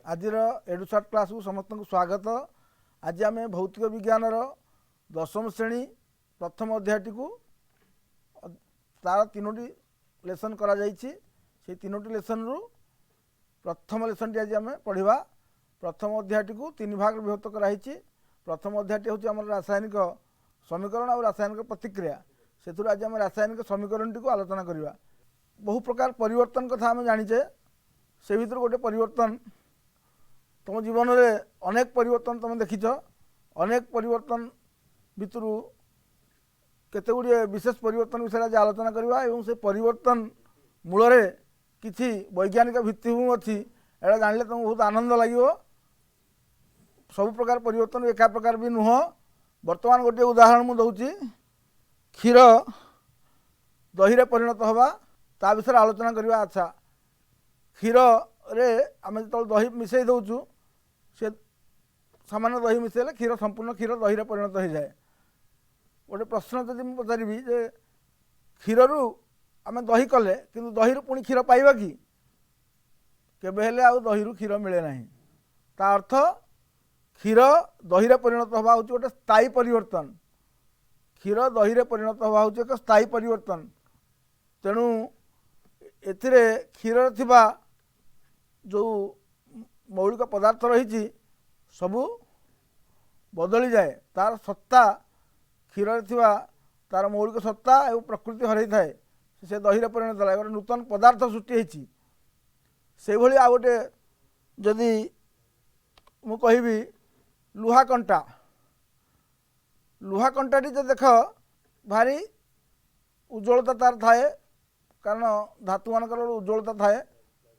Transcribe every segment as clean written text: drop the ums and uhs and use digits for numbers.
आज एडुसाट क्लास को समस्त को स्वागत। आज आम भौतिक विज्ञान दशम श्रेणी प्रथम अध्यायटी को तार तीनोटी लेसन करा जाइछि। से तीनोटी लेसन रु प्रथम लेसन टी आज आम पढ़ा। प्रथम अध्यायटी को तीन भाग विभक्त कराई। प्रथम अध्यायटी हूँ आम रासायनिक समीकरण और रासायनिक प्रतिक्रिया। से आज आम रासायनिक समीकरण टी को आलोचना करवा। बहु प्रकार परिवर्तन कथा आम जानीचे। से भीतर गोटे परिवर्तन तुम जीवन में अनेक परिवर्तन तुम देखीच। अनेक परिवर्तन भितर केते गुड़िए विशेष परिवर्तन विषय आज आलोचना करवा। एवं से परिवर्तन मूल किछि वैज्ञानिक भित्तिभूमि अच्छी एटा जानिले तुमको बहुत आनंद लगे। सब प्रकार परिवर्तन एका प्रकार भी नुह। वर्तमान गोटे उदाहरण मुझे दूची। क्षीर दही रे परिणत हवा ता विषय आलोचना करवा। अच्छा, क्षीर रे आम जो दही मिसई दौचु से सामान्य दही मिसेले क्षीर संपूर्ण क्षीर दही रे परिणत हो जाए। गोटे प्रश्न जदि मुझे पचारि जे क्षीर रु आम दही कले किंतु दही रु पुणी क्षीर पाइबा कि केबे हेले आ दही रु क्षीर मिले नहीं। ता अर्थ क्षीर दही रे परिणत हवा होची गोटे स्थायी परिवर्तन। क्षीर दही रे परिणत हवा होची एक स्थायी परिवर्तन। तेणु एथिरे क्षीर थिबा जो मौलिक पदार्थ रही सबू बदली जाए। तार सत्ता क्षीर थिबा तार मौलिक सत्ता एवं प्रकृति हरई थाए। से दही रे परिणत है गोटे नूतन पदार्थ सृष्टि होती। से भली आ गोटे जदि मु कहबी लुहा कंटा। लुहा कंटाटी जो देख भारी उज्ज्वलता तार थाए कारण धातु मानकर उज्ज्वलता थाए।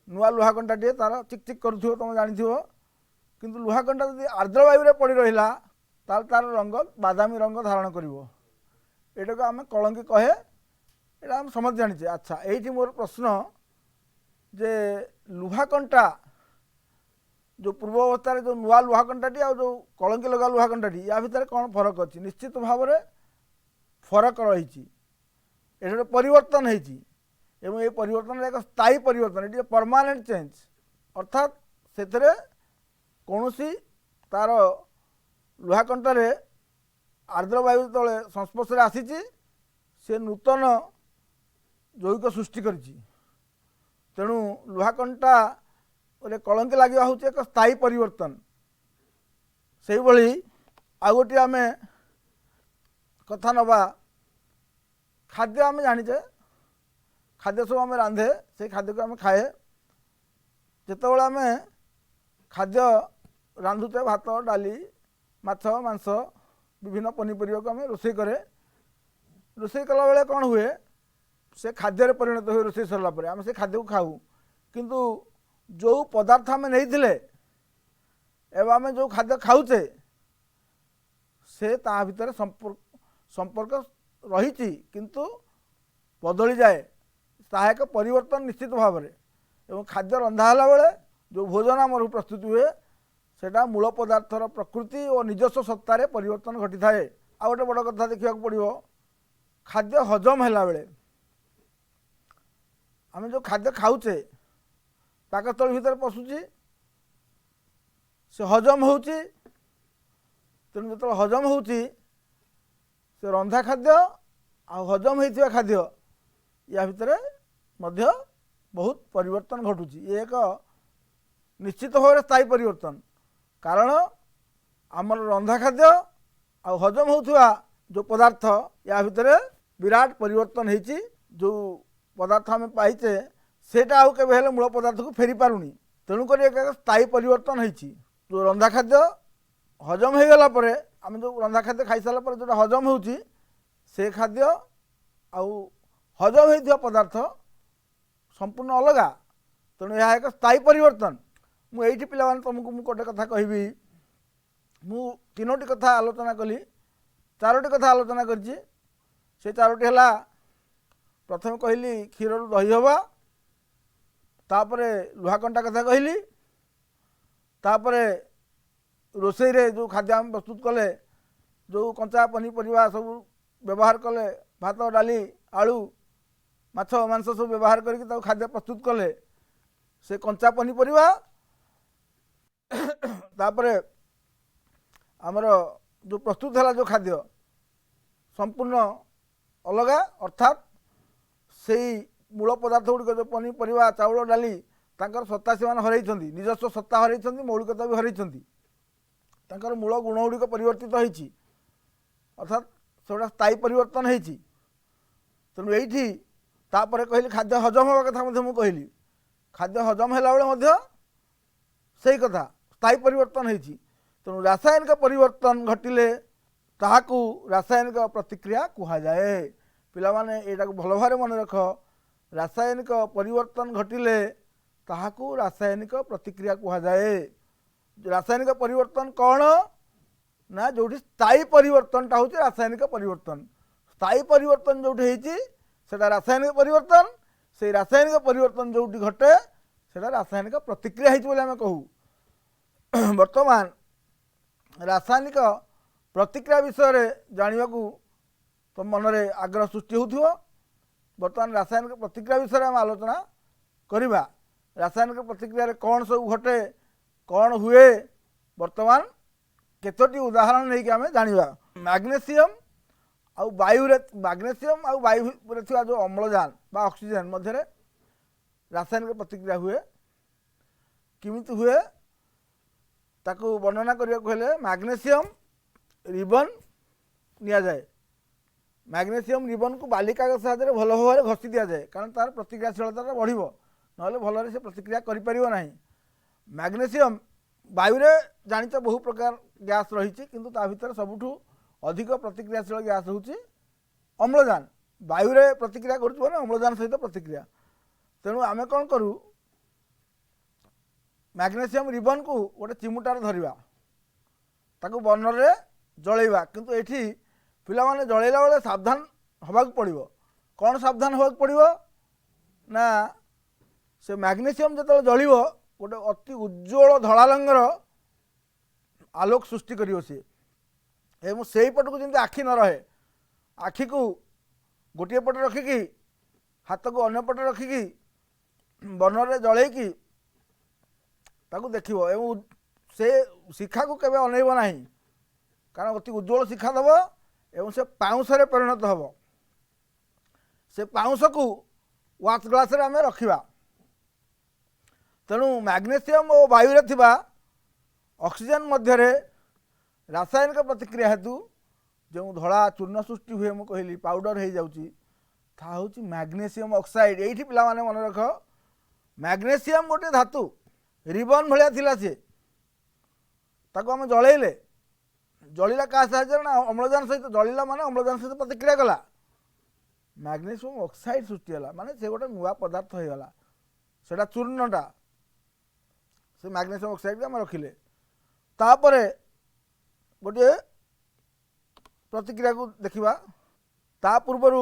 नुआ लुहा कंटाटे तार चिक चिक करूथिबो तुम जानिथिबो। किंतु लुहा कंटा जदि आर्द्र वायु रे पड़ी रहिला तार तार रंग बादामी रंग धारण करिवो। एटा को आम कलंकी कहे। एटा हम समझ जानिछे। अच्छा, एठी मोर प्रश्न जे लुहा कंटा जो पूर्व अवस्था जो नुआ लुहा कंटाटी आ जो कलंकी लगा लुहा कंटाटी या भितर कौन फरक अच्छी? निश्चित भाव में फरक रही। एटा परिवर्तन होती एवं ये परिवर्तन एक स्थायी परिवर्तन। ये परमानेंट चेंज अर्थात से कौन सी तार लुहा कंटारे आर्द्र वायु तले संस्पर्श आसी से नूतन जैविक सृष्टि करिछि। तेणु लुहा कंटा कलंकी लगे हूँ एक स्थायी परिवर्तन। से भली आ गोटे आम कथा नवा खाद्य आम जानीचे। खाद्य सब आम रांधे से खाद्य को आम खाए। जितेबाला आम खाद्य रांधुचे भात डाली माछ मांस विभिन्न पनीपरिया को आम रोषे करे। रोषे कला बेले कौन हुए से खाद्य परिणत हुए। रोषे सरला पर आम से खाद्य को खाऊ। किंतु जो पदार्थ आम नहीं एवं आम जो खाद्य खाऊचे से ता भितर संपर्क रही किंतु बदली जाए। ताहा एक परिवर्तन निश्चित भाव में। एवं खाद्य रंधाला बेले जो भोजन आमर प्रस्तुत हुए सेटा मूल पदार्थर प्रकृति और निजस्व सत्तार परिवर्तन घटी थाए। आ गोटे बड़ कथा देखा पड़ो खाद्य हजम है बेले आम जो खाद्य खाऊचे पाकस्थल भीतर पशुची से हजम होची। तेणु जो हजम होची से रंधा खाद्य आ हजम होइथिबा खाद्य या भितर मध्य बहुत परिवर्तन घटुची। ये एक निश्चित भाव में स्थायी परिवर्तन। कारण आमर रंधा खाद्य आ हजम होउथिबा जो पदार्थ या भितर विराट परिवर्तन होइची। जो पदार्थ आम पाइचे सेटा आउ केबे हेले मूल पदार्थ को फेरी पारुनी। तेणुक एक स्थायी परिवर्तन होइची। जो रंधा खाद्य हजम हो गला परे आम जो रंधा खाद्य खाई सारा पर जो हजम होउची से खाद्य आउ हजम होइथिबा पदार्थ संपूर्ण अलगा। तेणु यह एक स्थायी परिवर्तन। मुझे पिला तुमको मु गोटे कथा कहबी। मु तीनोटी कथा आलोचना कली। चारोटी कथा आलोचना करछि। से चारोटी है प्रथम कहली क्षीर रु दही हवा। तापरे लुहा कंटा कथा कहली। तापरे रोषे रे जो खाद्य आम प्रस्तुत कले जो कंचा पनीपरिया सब व्यवहार कले भात डाली आलू माछ मांस सब व्यवहार करके खाद्य प्रस्तुत कले से कंचा पनीपरिया तापरे आमर जो प्रस्तुत है जो खाद्य संपूर्ण अलग अर्थात से मूल पदार्थ गुड़िक जो पनीपरिया चाउल डाली तांकर सत्ता से हरई निजस्व सत्ता हरई मौलिकता भी हरई मूल गुण गुड़िक परिवर्तित होती अर्थात से स्थायी परिवर्तन होती तेणु ये कहली खाद्य हजम हवा कथा मुझे कहली खाद्य हजम है बेले से कथा स्थायी परिवर्तन होती तेणु रासायनिक परिवर्तन घटिले ताहाकू रासायनिक प्रतिक्रिया कहुए पिला माने एटा भल भाव मन रख रासायनिक परिवर्तन घटिले ताहाकू रासायनिक प्रतिक्रिया कहुए रासायनिक परिवर्तन कौन ना जो स्थायी परिवर्तनटा हूँ रासायनिक परिवर्तन स्थायी परिवर्तन जो सेटा रासायनिक परिवर्तन से रासायनिक परिवर्तन जो घटे से रासायनिक प्रतिक्रिया होती आम कहू बर्तमान रासायनिक प्रतिक्रिया विषय जानवा तो मन में आग्रह सृष्टि हो बर्तमान रासायनिक प्रतिक्रिया विषय आम आलोचना करवा रासायनिक प्रतिक्रिया कौन सब घटे कौन हुए बर्तमान केतोटी उदाहरण नहीं आम जाना मैग्नेशियम आउ वायु मैग्नेशियम आउ वायु जो अम्लजान बा ऑक्सीजन मध्य रासायनिक प्रतिक्रिया हुए किमिति हुए ताकू वर्णना करने को हेले मैग्नेशियम रिबन निया जाए मैग्नेशियम रिबन को बाली कागज साहाय्य भल भाव घसी दि जाए कारण तार प्रतिक्रियाशीलता बढ़ ना भल से प्रतिक्रिया करें मैग्नेशियम वायु जानिच बहु प्रकार गैस रही किंतु ता भीतर सबुठू अधिक प्रतिक्रियाशील गैस हूँ अम्लजान वायु प्रतिक्रिया कर अम्लजान सहित प्रतिक्रिया तेणु आम कौन करूँ मैग्नेशियम रिबन को गोटे चिमुटार धरवा ताकू बर्नर जलैवा किंतु एठी पिला माने जलैला बेले सावधान होबाक पड़िबो कौन सावधान होबाक पड़िबो ना से मैग्नेशियम जो जलिबो गोटे अति उज्ज्वल धड़ा रंगर आलोक सृष्टि करियो सी एवं से पट को जमी आखि न रहे आखि को गोटे पटे रखिकी हाथ को अन्य पटे रखिकी बर्नर जलैकी ताकू देखिबो एवं से शिखा को केबे अनैबो नाही कारण अति उज्ज्वल शिखा दब एवं से पाउंस रे परिणत हम से पाउंस को वाच ग्लास रे आमे रखिबा तेणु मैग्नेशियम और वायु रे थिबा ऑक्सीजन मध्य रासायनिक प्रतिक्रिया हेतु जो धड़ा चूर्ण सृष्टि हुए मुझे कहली पाउडर हो जाऊँगी ता हूँ मैग्नेशियम ऑक्साइड ये पिला माने मन रख मैग्नेशियम गोटे धातु रिबन भाया थिला सी ताको आम जलैले जलिला क्या साहाय्य ना अम्लजान सहित जलिला माने अम्लजान सहित प्रतिक्रिया कला मैग्नेशियम ऑक्साइड सृष्टि है माने से गोटे नुआ पदार्थ हो गला सेटा चूर्णटा से मैग्नेशियम ऑक्साइड आम रखिले तापरे गोटे प्रतिक्रिया को देखा ता पूर्वर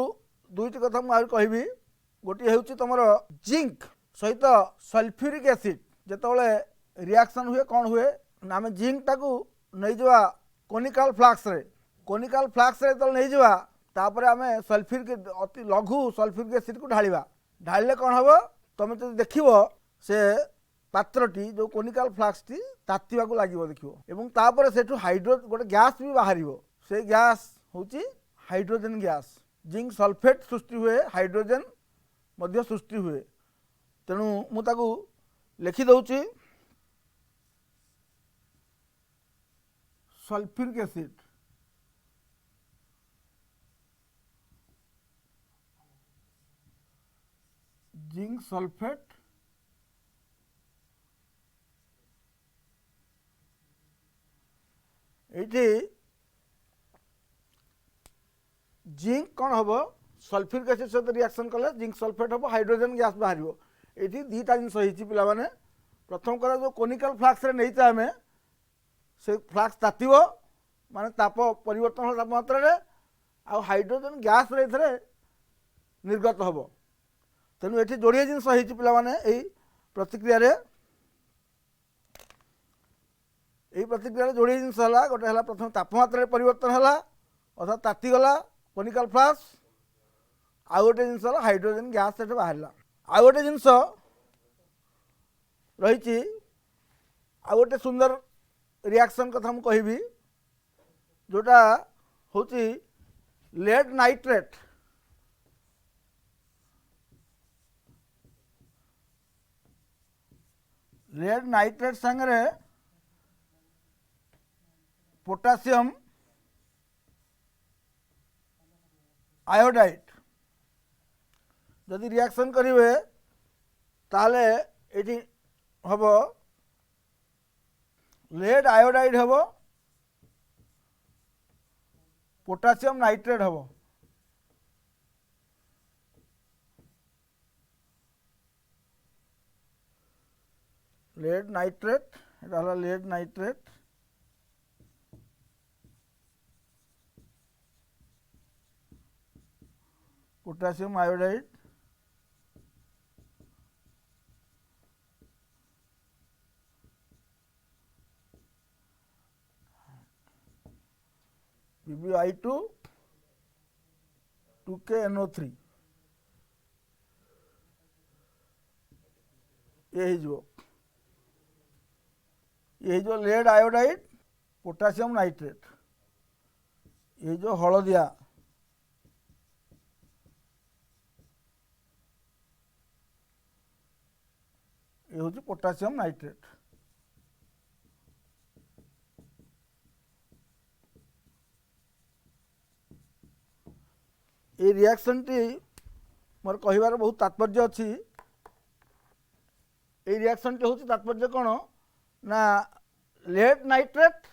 दुईटी कथा मुझे कहबी गोटे हूँ तुम जिंक सहित सल्फ्यूरिक एसिड जितेबाला रिएक्शन हुए कौन हुए ना आम जिंक टाकू नहीं जावा कोनिकल फ्लास्क रे तो नहीं जावा तापर आम सल्फ्यूरिक अति लघु सल्फ्यूरिक एसिड को ढालिबा ढालिले कौन हम तुम जो देख से पात्रटी जो कोनिकल फ्लास्क टी तातीवा को लगे देखिए से हाइड्रो गोटे गैस भी बाहर से गैस हूँ हाइड्रोजन गैस जिंक सल्फेट सृष्टि हुए हाइड्रोजन मध्य सृष्टि हुए तेणु मुझे लिखिदे सल्फ्यूरिक एसिड जिंक सल्फेट ये जिंक कौन हम सल्फ्यूरिक एसिड सहित रिएक्शन कले जिंक सल्फेट हम हाइड्रोजन गैस बाहर ये दीटा जिनस पिला माने प्रथम करा जो कोनिकल फ्लास्क रे नहीं आम से फ्लास्क तातीब माने ताप परिवर्तन तापमात्रा आ हाइड्रोजन गैस रे निर्गत हम तेणु ये जोड़े जिनस पिला माने प्रतिक्रिया यही प्रतिक्रिया जोड़े जिनस गोटे है प्रथम तापमात्रा परिवर्तन है अर्थात तातीगला कोनिकल फ्लास्क आउ गोटे जिनस हाइड्रोजन गैस से बाहर आउ गोटे जिनस रही आ गोटे सुंदर रिएक्शन कथा मु कहबी जोटा होची लेड नाइट्रेट संगे पोटासियम आयोडाइड जदि रिएक्शन करेंगे ताले ये हम लेड आयोडाइड हम पोटासियम नाइट्रेट हम लेड नाइट्रेट एटा lead nitrate potassium iodide PbI2 2KNO3 ये जो लेड आयोडाइड पोटासियम नाइट्रेट ये जो हलदिया ये हूँ पोटासियम नाइट्रेट। ये रिएक्शन टी मोर कहबार बहुत तात्पर्य अच्छी। ये रिएक्शन टी हूँ तात्पर्य कौन ना लेड नाइट्रेट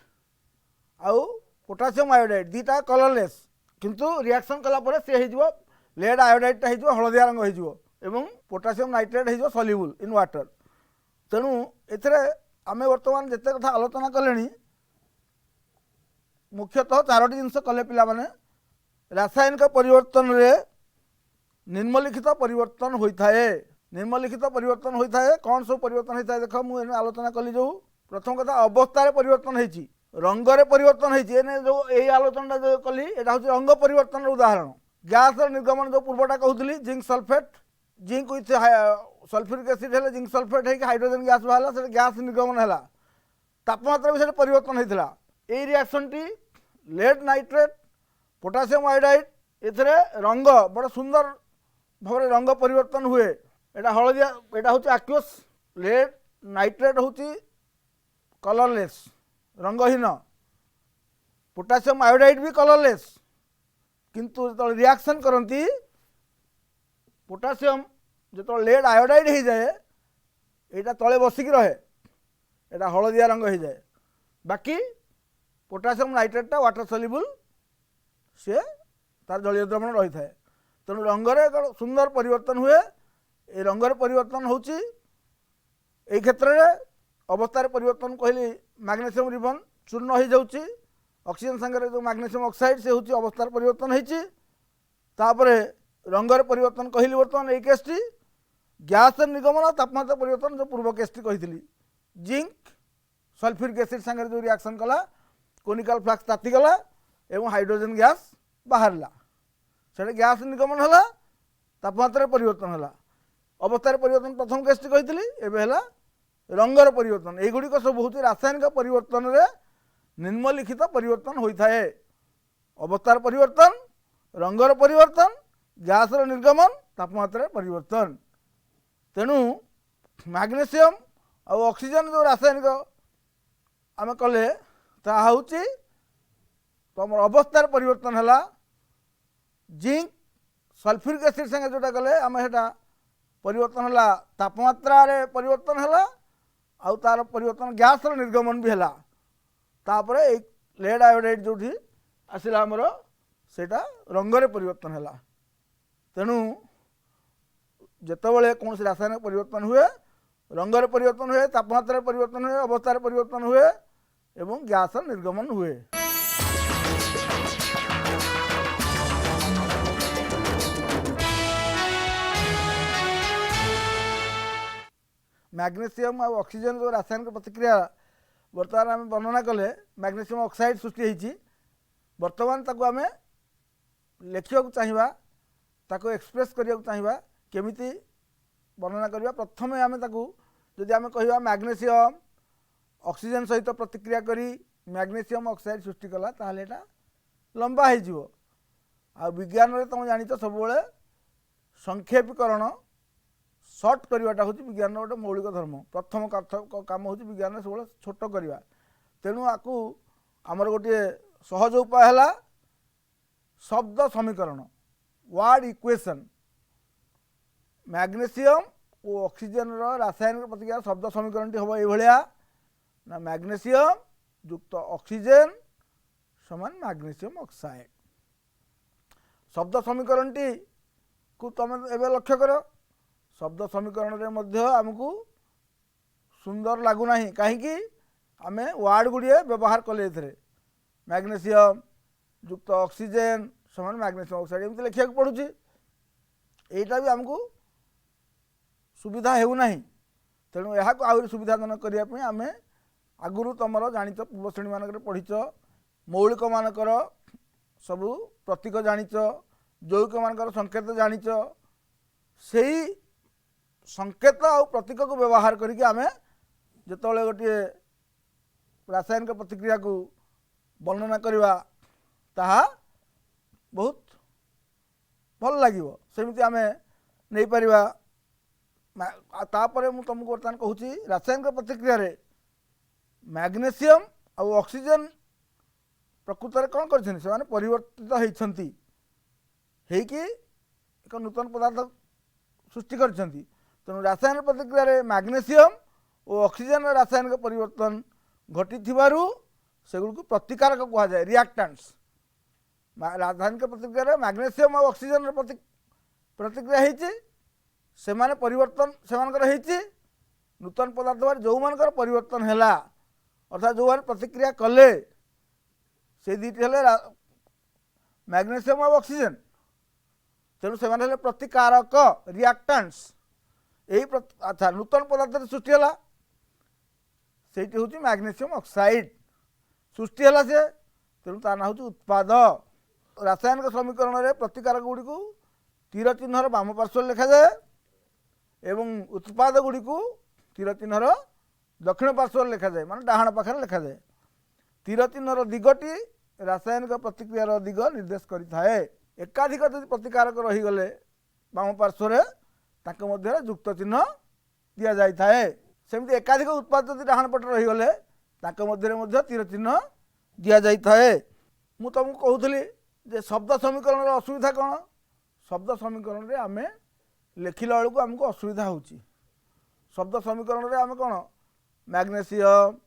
आउ पोटासियम आयोडाइड दीटा कलरलेस किंतु रिएक्शन कला परे से हो लेड आयोडाइडटा हो हलदिया रंग हो एवं पोटासियम नाइट्रेट हो सल्युबल इन वाटर। तेणु एथिरे आमे वर्तमान जिते कथा आलोचना कले मुख्यतः चारोटी जिनस कले पिला माने रासायनिक परिवर्तन रे निम्नलिखित परिवर्तन होता है। निम्नलिखित परिवर्तन होता है कौन सब परिवर्तन होता है देख मुझे आलोचना कली जो प्रथम कथा अवस्था परिवर्तन होती रंगरे परिवर्तन होती जो यही आलोचना जो कली यहाँ हूँ रंग परिवर्तन उदाहरण गैस निर्गमन जो पूर्वटा कहूली zinc sulphate zinc with sulphuric acid है जिंक सल्फेट है हाइड्रोजन गैस बाहर से गैस निर्गमन है तापमात्रा भी परिवर्तन होता है। रिएक्शन टी लेड नाइट्रेट पोटासियम आयोडाइड एथिरे रंग बड़ा सुंदर भाव रंग परिवर्तन हुए एटा हलदिया एटा हूँ एक्वस लेड नाइट्रेट हूँ कलरलेस रंगहीन पोटासियम आयोडाइड भी कलरलेस किंतु जो रिएक्शन करती पोटासियम जो लेड आयोडाइड हो जाए यहाँ तले बसिक रहे यहाँ हलदिया रंग हो जाए बाकी पोटासियम नाइट्रेटटा वाटर सल्युबल से तार जलीय द्रवण रही है। तेणु रंगरे एक सुंदर परिवर्तन हुए ये रंगरे परिवर्तन होची ए क्षेत्र में अवस्था परिवर्तन कहली मैग्नेशियम रिबन चूर्ण हो जाऊँगी ऑक्सीजन संगे जो मैग्नेशियम ऑक्साइड से हूँ अवस्था परिवर्तन होती रंगरे परिवर्तन कहली बर्तमान एक केसटी गैस निर्गमन तापमात्रा परिवर्तन जो पूर्व केसटी कही जिंक सल्फ्यूरिक एसिड संगे जो रिएक्शन कला कोनिकल फ्लाक्स तातीगला एवं हाइड्रोजन गैस बाहर से गैस निर्गमन है तापमात्रा परिवर्तन है अवस्था परिवर्तन प्रथम केसटी कही एवं रंगर परिवर्तन युड़िक सब हूँ रासायनिक परिवर्तन रे निम्नलिखित परिवर्तन होता है अवस्थार परिवर्तन रंगर परिवर्तन गैस निर्गमन तापमात्रा परिवर्तन। तेणु मैग्नेशियम और ऑक्सीजन जो रासायनिक आम कले हूँ तुम अवस्थार परिवर्तन है जिंक सल्फ्यूरिक एसिड संगे जोटा कले आम हेटा परिवर्तन है तापमात्रा रे परिवर्तन है आउ तार परिवर्तन गैस निर्गमन भी है तापर एक लेड आयोडाइड जो आसला आमर सेटा रंगरे परिवर्तन है। तेणु जितेबाला कौन रासायनिक परिवर्तन हुए रंगरे परिवर्तन हुए तापमात्रा परिवर्तन हुए अवस्था परिवर्तन हुए एवं गैस निर्गमन हुए। मैग्नेशियम और ऑक्सीजन जो रासायनिक प्रतिक्रिया बर्तमान आम वर्णना कले मैग्नेशियम ऑक्साइड सृष्टि होती बर्तमान ताको आम लिखा चाहिए ताको एक्सप्रेस करिया चाहिए केमिति वर्णना करवा प्रथम आम ताको जदि आम कहिबा मैग्नेशियम ऑक्सीजन सहित प्रतिक्रिया करी मैग्नीशियम ऑक्साइड सृष्टि कला ताहले एटा लंबा हो जिवो। आ विज्ञान रे तुम जानिच सब बेले संक्षेपीकरण सर्ट करवाटा हूँ विज्ञान गोटे मौलिक धर्म। प्रथम काम हूँ विज्ञान सब छोट करवा। तेणु आपको आमर गोटे सहज उपाय है शब्द समीकरण वर्ड इक्वेशन। मैग्नीशियम और ऑक्सीजन रासायनिक प्रतिक्रिया शब्द समीकरण टी हम ये ना मैग्नीशियम युक्त ऑक्सीजन समान मैग्नीशियम ऑक्साइड। शब्द समीकरण टी को तुम एवं लक्ष्य कर शब्द समीकरण रे मध्य आमको सुंदर लगुना कहीं आम वार्ड गुड़िए व्यवहार कले मैग्नीशियम युक्त ऑक्सीजन समान मैग्नीशियम ऑक्साइड एमती लिखा पड़ुची। यहीटा भी आमको सुविधा होना। तेणु यह आहरी सुविधाजनक करने आम आगुरी तुम जाच पूर्व श्रेणी मानक पढ़ीच मौलिक मानकर सबू प्रतीक जानिच जौगिक मानकर संकेत जानिच से संकेत और प्रतीक को व्यवहार करके आम जिते गोटे रासायनिक प्रतिक्रिया को वर्णना करवा ताहा बहुत भल लगे। सेमती आम नहीं पारिबा। तापर मुझे तुमको बर्तमान कहूँ रासायनिक प्रतिक्रिया रे मैग्नीशियम और ऑक्सीजन प्रकृत में कौन कर परिवर्तित होती एक नूतन पदार्थ सृष्टि कर। तेणु रासायनिक प्रतिक्रिया रे मैग्नीशियम और ऑक्सीजन रासायनिक परिवर्तन घटी सेगुड़ प्रतिकारक कह जाए रिएक्टेंट्स। रासायनिक प्रतिक्रिया रे मैग्नीशियम और ऑक्सीजन प्रतिक्रिया होती से माने परिवर्तन से नूतन पदार्थ बार जो मान परिवर्तन है अर्थात जो प्रतिक्रिया कले से दीटी मैग्नीशियम और ऑक्सीजन। तेणु से प्रतिकारक रिएक्टेंट्स यही अच्छा नूतन पदार्थ सृष्टि है से हूँ मैग्नीशियम ऑक्साइड सृष्टि है से। तेणु तार ना हूँ उत्पाद। रासायनिक समीकरण में प्रतिकारक गुड़ी को तीर चिन्हर बाम पार्श्व लिखा जाए एवं उत्पाद गुड़ी को तीर चिन्हर दक्षिण पार्श्व लिखा जाए माने डाहाण पाखे लिखा जाए। तीर चिन्हर दिगटी रासायनिक प्रतिक्रियार दिग निर्देश करिथाए। एकाधिक यदि प्रतिकारक रहीगले बाम पार्श्व मध्य युक्त चिन्ह दि जाए। सेमती एकाधिक उत्पाद यदि डाहाण पटे रहीगले मध्य तीर चिन्ह दि जाए। मु तुमको कहूली जे शब्द समीकरण असुविधा कौन शब्द समीकरण रे आमे लिखिला बेलू आमको असुविधा होची। शब्द समीकरण रे आमे कौन मैग्नीशियम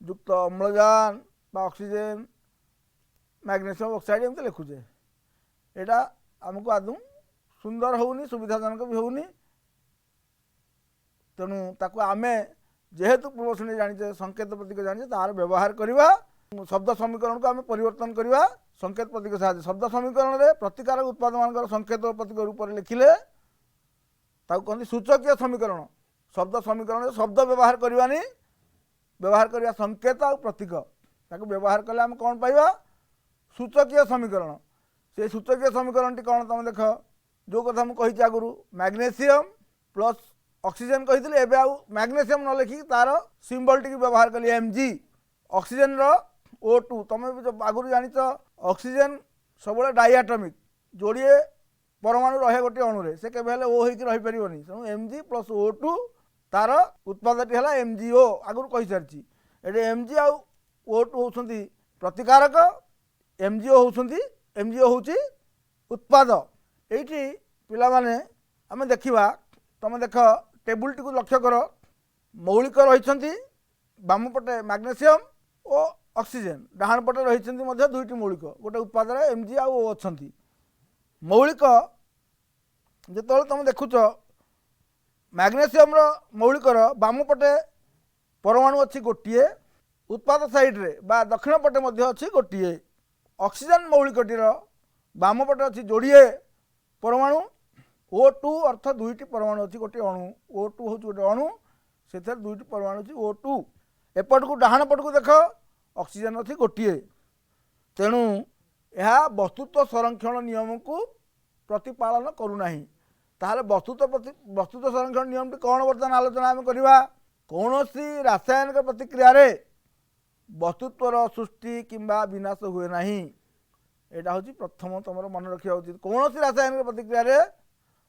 युक्त अम्लजान बा ऑक्सीजन मैग्नीशियम ऑक्साइड एमती लिखुचे एटा आमको आदौ सुंदर होनी सुविधाजनक भी होनी। तेणु ताकू आमे जेहेतु पूर्व श्रेणी जानिचे संकेत प्रतीक जानिचे तार व्यवहार करवा। शब्द समीकरण को आम परिवर्तन करवा संकेत प्रतीक साहाय्य। शब्द समीकरण में प्रतिकारक उत्पाद मान संकेत प्रतीक रूप में लिखिले कहते सूचकीय समीकरण। शब्द समीकरण शब्द व्यवहार करवानी व्यवहार करवा संकेत और प्रतीक ताकू व्यवहार कले आम कौन पाइबा सूचकीय समीकरण। से सूचकीय समीकरण टी कौन तुम देख जो कथा मुझे आगुरी मैग्नीशियम प्लस ऑक्सीजन कही एवं आउ मैग्नीशियम न लिखिक तार सिंबल टी व्यवहार कली Mg। ऑक्सीजन O2 तुम भी आगुरी जानिच ऑक्सीजन सब डाइएटॉमिक जोड़े परमाणु रहे गोटे अणुरे से केवल ओ होकर रही पारनी। तेणु Mg प्लस O2 तार उत्पादटी है MgO आगुरी कही सारी। ये Mg आउ O2 होती प्रतिकारक MgO हूँ उत्पाद। ये पिलाने आम देखा तुम देख टेबुल टी लक्ष्य कर मौलिक रही बाम पटे मैग्नीशियम और ऑक्सीजन डाहाण पटे रही दुईटी मौलिक गोटे उत्पाद Mg आ O अच्छा मौलिक जो तुम देखुच मैग्नीशियम मौलिकर बाम पटे परमाणु अच्छी गोटे उत्पाद साइड रे बा दक्षिण पटे मध्य अच्छी गोटे। ऑक्सीजन मौलिकटीर बाम पटे अच्छी जोड़े परमाणु O2 अर्थ दुईटी परमाणु अच्छी गोटे अणु O2 हूँ गोटे अणु से दुईटी परमाणु अच्छी O2। एपट को डाहाण पट को देख ऑक्सीजन अच्छी गोटे। तेणु यह वस्तुत्व संरक्षण नियम को प्रतिपालन करूना। ताहले वस्तुत्व संरक्षण नियम टी कौन बर्तमान आलोचना आम करवा କୌଣସି ରାସାୟନିକ ପ୍ରତିକ୍ରିୟାରେ ବସ୍ତୁତ୍ୱର ସୃଷ୍ଟି କିମ୍ବା ବିନାଶ ହୁଏ ନାହିଁ। ଏଇଟା ହେଉଛି ପ୍ରଥମ ତୁମର ମନେ ରଖିବା ଉଚିତ। କୌଣସି ରାସାୟନିକ ପ୍ରତିକ୍ରିୟାରେ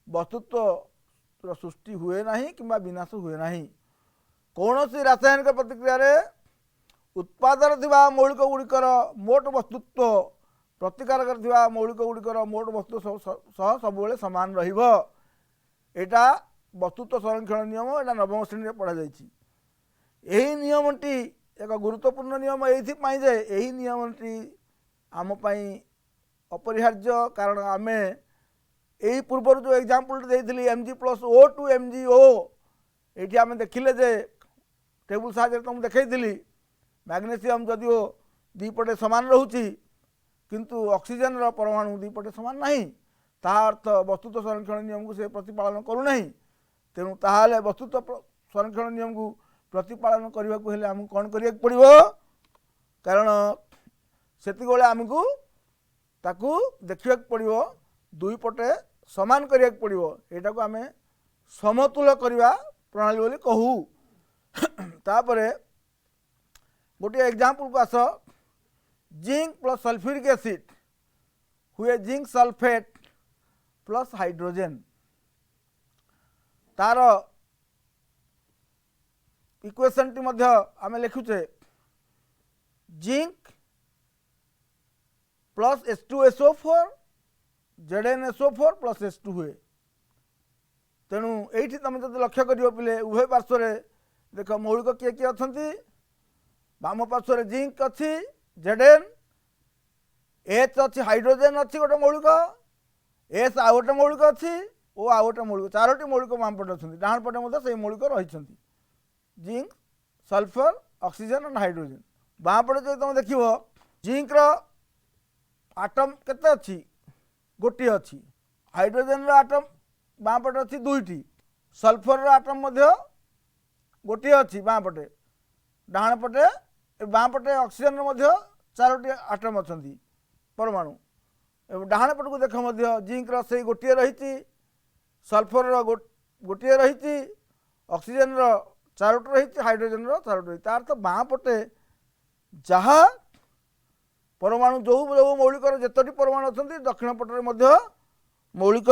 ବସ୍ତୁତ୍ୱର ସୃଷ୍ଟି ହୁଏ ନାହିଁ କିମ୍ବା ବିନାଶ ହୁଏ ନାହିଁ। କୌଣସି ରାସାୟନିକ ପ୍ରତିକ୍ରିୟାରେ ଉତ୍ପାଦରେ ଥିବା ମୌଳିକ ଗୁଡ଼ିକର ମୋଟ ବସ୍ତୁତ୍ୱ ପ୍ରତିକାରକରେ ଥିବା ମୌଳିକ ଗୁଡ଼ିକର ମୋଟ ବସ୍ତୁ ସହ ସବୁବେଳେ ସମାନ ରହିବ। ଏଇଟା ବସ୍ତୁତ୍ୱ ସଂରକ୍ଷଣ ନିୟମ, ଏଇଟା ନବମ ଶ୍ରେଣୀରେ ପଢ଼ାଯାଇଛି। ଏହି ନିୟମଟି ଏକ ଗୁରୁତ୍ୱପୂର୍ଣ୍ଣ ନିୟମ ଏଇଥିପାଇଁ ଯେ ଏହି ନିୟମଟି ଆମ ପାଇଁ ଅପରିହାର୍ଯ୍ୟ। କାରଣ ଆମେ ଏହି ପୂର୍ବରୁ ଯେଉଁ ଏକ୍ଜାମ୍ପଲଟି ଦେଇଥିଲି Mg+O2 MgO, ଏଇଠି ଆମେ ଦେଖିଲେ ଯେ ଟେବୁଲ ସାହାଯ୍ୟରେ ତ ମୁଁ ଦେଖାଇଥିଲି ମ୍ୟାଗ୍ନେସିୟମ୍ ଯଦିଓ ଦୁଇପଟେ ସମାନ ରହୁଛି କିନ୍ତୁ ଅକ୍ସିଜେନର ପରମାଣୁ ଦୁଇପଟେ ସମାନ ନାହିଁ, ତାହା ଅର୍ଥ ବସ୍ତୁତ୍ୱ ସଂରକ୍ଷଣ ନିୟମକୁ ସେ ପ୍ରତିପାଳନ କରୁନାହିଁ। ତେଣୁ ତାହେଲେ ବସ୍ତୁତ୍ୱ ସଂରକ୍ଷଣ ନିୟମକୁ ପ୍ରତିପାଳନ କରିବାକୁ ହେଲେ ଆମକୁ କ'ଣ କରିବାକୁ ପଡ଼ିବ? କାରଣ ସେତିକିବେଳେ ଆମକୁ ତାକୁ ଦେଖିବାକୁ ପଡ଼ିବ, ଦୁଇ ପଟେ ସମାନ କରିବାକୁ ପଡ଼ିବ। ଏଇଟାକୁ ଆମେ ସମତୁଲ କରିବା ପ୍ରଣାଳୀ ବୋଲି କହୁ। ତାପରେ ଗୋଟିଏ ଏକ୍ଜାମ୍ପଲକୁ ଆସ। ଜିଙ୍କ୍ ପ୍ଲସ୍ ସଲଫ୍ୟୁରିକ୍ ଏସିଡ୍ ହୁଏ ଜିଙ୍କ୍ ସଲଫେଟ୍ ପ୍ଲସ୍ ହାଇଡ୍ରୋଜେନ୍। ତାର ଇକ୍ୱେସନ୍ଟି ମଧ୍ୟ ଆମେ ଲେଖୁଛେ zinc plus H2SO4 ZnSO4 plus H2 ହୁଏ। ତେଣୁ ଏଇଠି ତୁମେ ଯଦି ଲକ୍ଷ୍ୟ କରିବ ପିଲେ ଉଭୟ ପାର୍ଶ୍ୱରେ ଦେଖ ମୌଳିକ କିଏ କିଏ ଅଛନ୍ତି? ବାମ ପାର୍ଶ୍ୱରେ ଜିଙ୍କ୍ ଅଛି Zn, H ଅଛି, ହାଇଡ୍ରୋଜେନ୍ ଅଛି ଗୋଟେ ମୌଳିକ, S ଆଉ ଗୋଟେ ମୌଳିକ ଅଛି, O ଆଉ ଗୋଟେ ମୌଳିକ, ଚାରୋଟି ମୌଳିକ ବାମ ପଟେ ଅଛନ୍ତି। ଡାହାଣ ପଟେ ମଧ୍ୟ ସେଇ ମୌଳିକ ରହିଛନ୍ତି, ଜିଙ୍କ୍, ସଲଫର, ଅକ୍ସିଜେନ୍ ଏବଂ ହାଇଡ୍ରୋଜେନ୍। ବାମ ପଟେ ଯଦି ତୁମେ ଦେଖିବ ଜିଙ୍କ୍ର ଆଟମ୍ କେତେ ଅଛି? ଗୋଟିଏ ଅଛି। ହାଇଡ୍ରୋଜେନ୍ର ଆଟମ୍ ବାମ ପଟେ ଅଛି ଦୁଇଟି। ସଲଫରର ଆଟମ୍ ମଧ୍ୟ ଗୋଟିଏ ଅଛି ବାମ ପଟେ। ଡାହାଣ ପଟେ ବାମ ପଟେ ଅକ୍ସିଜେନ୍ର ମଧ୍ୟ ଚାରୋଟି ଆଟମ୍ ଅଛନ୍ତି ପରମାଣୁ। ଏବଂ ଡାହାଣ ପଟକୁ ଦେଖ ମଧ୍ୟ ଜିଙ୍କ୍ର ସେଇ ଗୋଟିଏ ରହିଛି, ସଲଫରର ଗୋଟିଏ ରହିଛି, ଅକ୍ସିଜେନ୍ର ଚାରୋଟି ରହିଛି, ହାଇଡ୍ରୋଜେନ୍ର ଚାରୋଟି ରହିଛି। ତାର ତ ବାଁ ପଟେ ଯାହା ପରମାଣୁ ଯେଉଁ ଯେଉଁ ମୌଳିକର ଯେତୋଟି ପରମାଣୁ ଅଛନ୍ତି ଦକ୍ଷିଣ ପଟରେ ମଧ୍ୟ ମୌଳିକ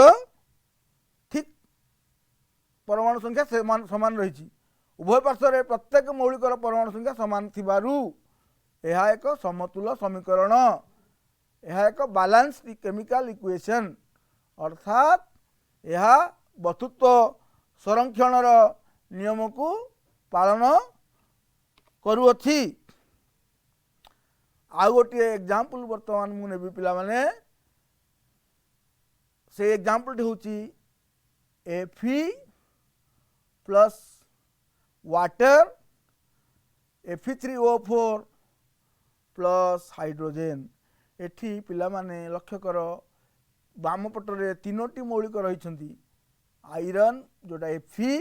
ଠିକ୍ ପରମାଣୁ ସଂଖ୍ୟା ସମାନ ରହିଛି। ଉଭୟ ପାର୍ଶ୍ୱରେ ପ୍ରତ୍ୟେକ ମୌଳିକର ପରମାଣୁ ସଂଖ୍ୟା ସମାନ ଥିବାରୁ ଏହା ଏକ ସମତୁଲ ସମୀକରଣ, ଏହା ଏକ ବାଲାନ୍ସ କେମିକାଲ ଇକ୍ୱେସନ୍। ଅର୍ଥାତ୍ ଏହା ବସ୍ତୁତ୍ୱ ସଂରକ୍ଷଣର ନିୟମକୁ ପାଳନ କରୁଅଛି। ଆଉ ଗୋଟିଏ ଏକ୍ଜାମ୍ପଲ ବର୍ତ୍ତମାନ ମୁଁ ନେବି ପିଲାମାନେ। ସେ ଏକ୍ଜାମ୍ପଲଟି ହେଉଛି Fe plus water Fe3O4 plus hydrogen. ଏଠି ପିଲାମାନେ ଲକ୍ଷ୍ୟ କର ବାମ ପଟରେ ତିନୋଟି ମୌଳିକ ରହିଛନ୍ତି। ଆଇରନ୍ ଯେଉଁଟା Fe,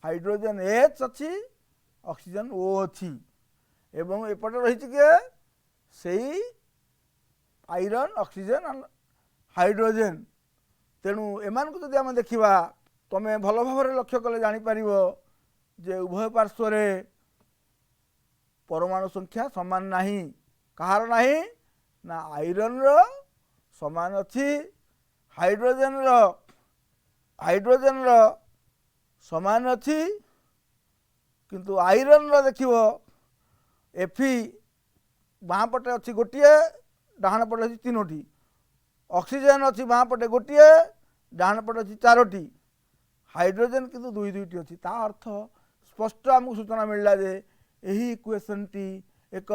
ହାଇଡ୍ରୋଜେନ୍ H ଅଛି, ଅକ୍ସିଜେନ୍ O ଅଛି ଏବଂ ଏପଟେ ରହିଛି କିଏ? ସେଇ ଆଇରନ୍, ଅକ୍ସିଜେନ୍, ହାଇଡ୍ରୋଜେନ୍। ତେଣୁ ଏମାନଙ୍କୁ ଯଦି ଆମେ ଦେଖିବା ତୁମେ ଭଲ ଭାବରେ ଲକ୍ଷ୍ୟ କଲେ ଜାଣିପାରିବ ଯେ ଉଭୟ ପାର୍ଶ୍ୱରେ ପରମାଣୁ ସଂଖ୍ୟା ସମାନ ନାହିଁ। କାହାର ନାହିଁ? ନା ଆଇରନ୍ର ସମାନ ଅଛି, ହାଇଡ୍ରୋଜେନ୍ର ସମାନ ଅଛି, କିନ୍ତୁ ଆଇରନ୍ର ଦେଖିବ Fe ବାଁ ପଟେ ଅଛି ଗୋଟିଏ, ଡାହାଣ ପଟେ ଅଛି ତିନୋଟି। ଅକ୍ସିଜେନ୍ ଅଛି ବାଁ ପଟେ ଗୋଟିଏ, ଡାହାଣ ପଟେ ଅଛି ଚାରୋଟି। ହାଇଡ୍ରୋଜେନ୍ କିନ୍ତୁ ଦୁଇ ଦୁଇଟି ଅଛି। ତା ଅର୍ଥ ସ୍ପଷ୍ଟ ଆମକୁ ସୂଚନା ମିଳିଲା ଯେ ଏହି ଇକ୍ୱେସନ୍ଟି ଏକ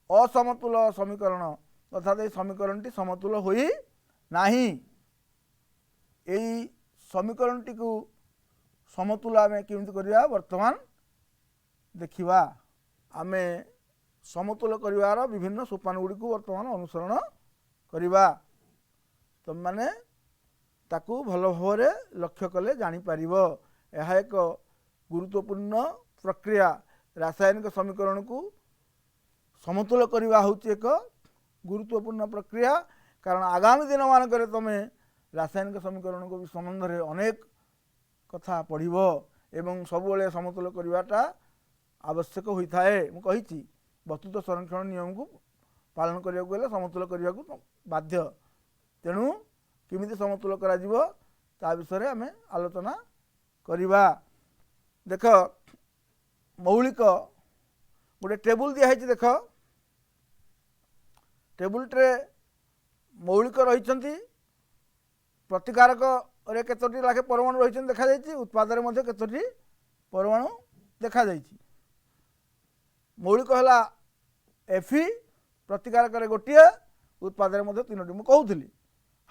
ଅସମତୁଲ ସମୀକରଣ, ଅର୍ଥାତ୍ ଏହି ସମୀକରଣଟି ସମତୁଲ ହୋଇ ନାହିଁ। ଏହି ସମୀକରଣଟିକୁ ସମତୁଲ ଆମେ କେମିତି କରିବା ବର୍ତ୍ତମାନ ଦେଖିବା। ଆମେ ସମତୁଲ କରିବାର ବିଭିନ୍ନ ସୋପାନ ଗୁଡ଼ିକୁ ବର୍ତ୍ତମାନ ଅନୁସରଣ କରିବା। ତୁମେମାନେ ତାକୁ ଭଲ ଭାବରେ ଲକ୍ଷ୍ୟ କଲେ ଜାଣିପାରିବ। ଏହା ଏକ ଗୁରୁତ୍ୱପୂର୍ଣ୍ଣ ପ୍ରକ୍ରିୟା। ରାସାୟନିକ ସମୀକରଣକୁ ସମତୁଲ କରିବା ହେଉଛି ଏକ ଗୁରୁତ୍ୱପୂର୍ଣ୍ଣ ପ୍ରକ୍ରିୟା। କାରଣ ଆଗାମୀ ଦିନମାନଙ୍କରେ ତୁମେ ରାସାୟନିକ ସମୀକରଣକୁ ସମ୍ବନ୍ଧରେ ଅନେକ କଥା ପଢ଼ିବ एवं सबुबले समतुल करवाटा आवश्यक होता है। मु कही वस्तुत्व संरक्षण नियम को पालन करने को समतुल करने को बाध्य। तेणु किमिति समतुल करा जीवो ता विषय आम आलोचना करवा। देख मौलिक गोटे टेबुल दिखाई देख टेबुल ट्रे मौलिक रही प्रतिकारक रे केतोटी लाखे परमाणु रही देखा जायछि उत्पाद रे मध्ये केतोटी परमाणु देखा जायछि। मौलिक है एफी प्रतिकारक रे गोटे उत्पाद रे मध्ये तीनोटी मु कहूଥିଲି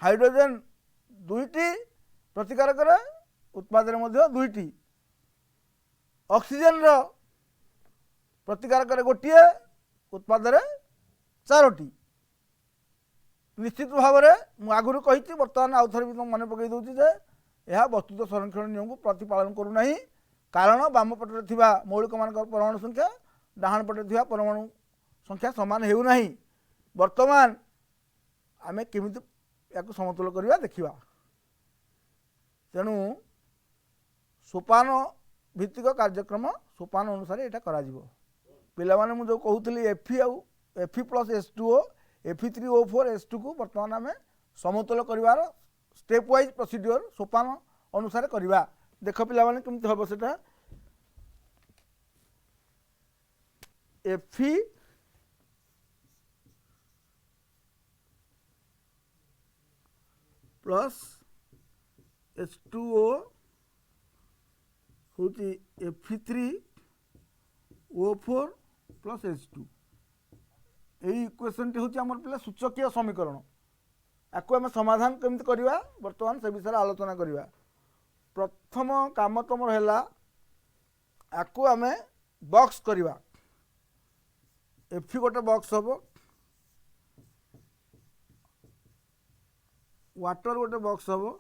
हाइड्रोजन दुईटी प्रतिकारक रे उत्पाद रे मध्ये दुईटी ऑक्सीजन रो प्रतिकारक रे गोटे उत्पाद रे चारोटी। निश्चित भाव में आगुरी कही बर्तमान आउ थे भी तुम मन पकई दूसरी जे यह वस्तुत्व संरक्षण नियम को प्रतिपालन करूना कारण बाम पटे थी मौलिक मान परमाणु संख्या डाहाण पटे थी परमाणु संख्या सामान होना। बर्तमान आम केमी या समतुल करवा देखा। तेणु सोपान भित्तिक कार्यक्रम सोपान अनुसार यहाँ करा पिलाने मुझे कहूली एफी प्लस H2O Fe3O4 H2 को बर्तमान आम समतुल कर स्टेप वाइज प्रोसीड्योर सोपान अनुसार करवा। देख पिलाने केमती हम से Fe प्लस H2O हूँ Fe3O4 प्लस H2 यही इक्वेशन टी हूँ आम पे सूचकीय समीकरण। आपको आम समाधान केमती करवा बर्तमान से विषय आलोचना करवा। प्रथम काम तुम है आपको आम बॉक्स करवा। एफी गोटे बॉक्स हम वाटर गोटे बॉक्स हम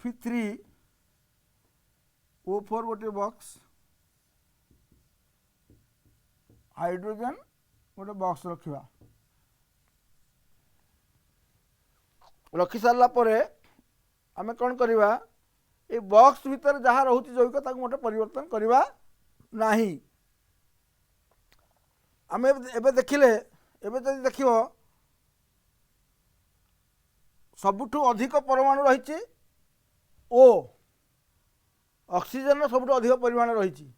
Fe3O4 गोटे बॉक्स हाइड्रोजन गोटे बॉक्स रखा। रखी सारा आम कौन करवा ये बॉक्स भितर जहाँ रोचे जैविक गोटे परिवर्तन करवा नहीं। आम एबे देखिले एबे जब देख सबुठु अधिक परमाणु रही ओ ऑक्सीजन सबुठु अधिक परिमाण रही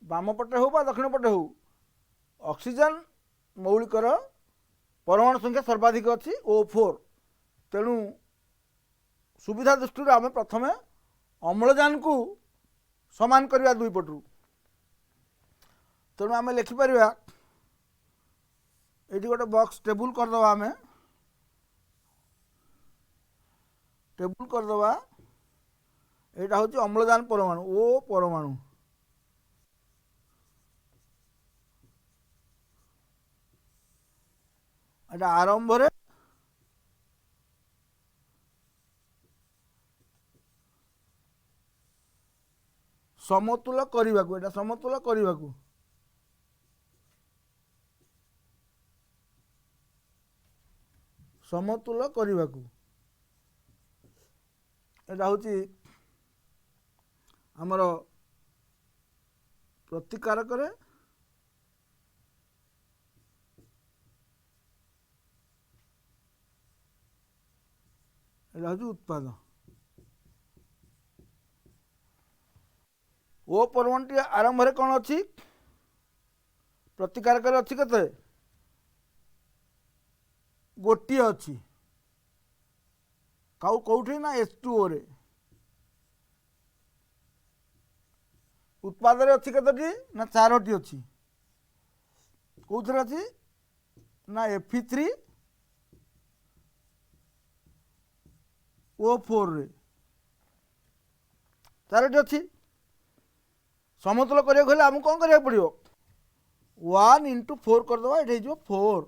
बाम पटे हो दक्षिण पटे हो ऑक्सीजन मौलिकर परमाणु संख्या सर्वाधिक अच्छी O4। तेणु सुविधा दृष्टि आम प्रथमे अम्लजान को समान करवा दुई पटू। तेणु आम लिखिपर ये गोटे बॉक्स टेबुल करदे आम टेबुल करदे यहाँ हूँ अम्लजान परमाणु O परमाणु एटा आरंभ रे समतुल करने को एटा समतुल करने को समतुल करने को एटा हूँ आमर प्रतिकारक रे हूँ उत्पाद ओ परमाणु आरंभ रे कौन अच्छी प्रतिकारक अच्छी केते गोटे अच्छी कौटी ना H2O रे उत्पाद अच्छी केतोटी ना चारोटी अच्छी कौन अच्छी ना Fe3O4 रे चारोटी अच्छी। समतुल करने आमको कौन करा पड़ो 1 × 4 करदे ये 4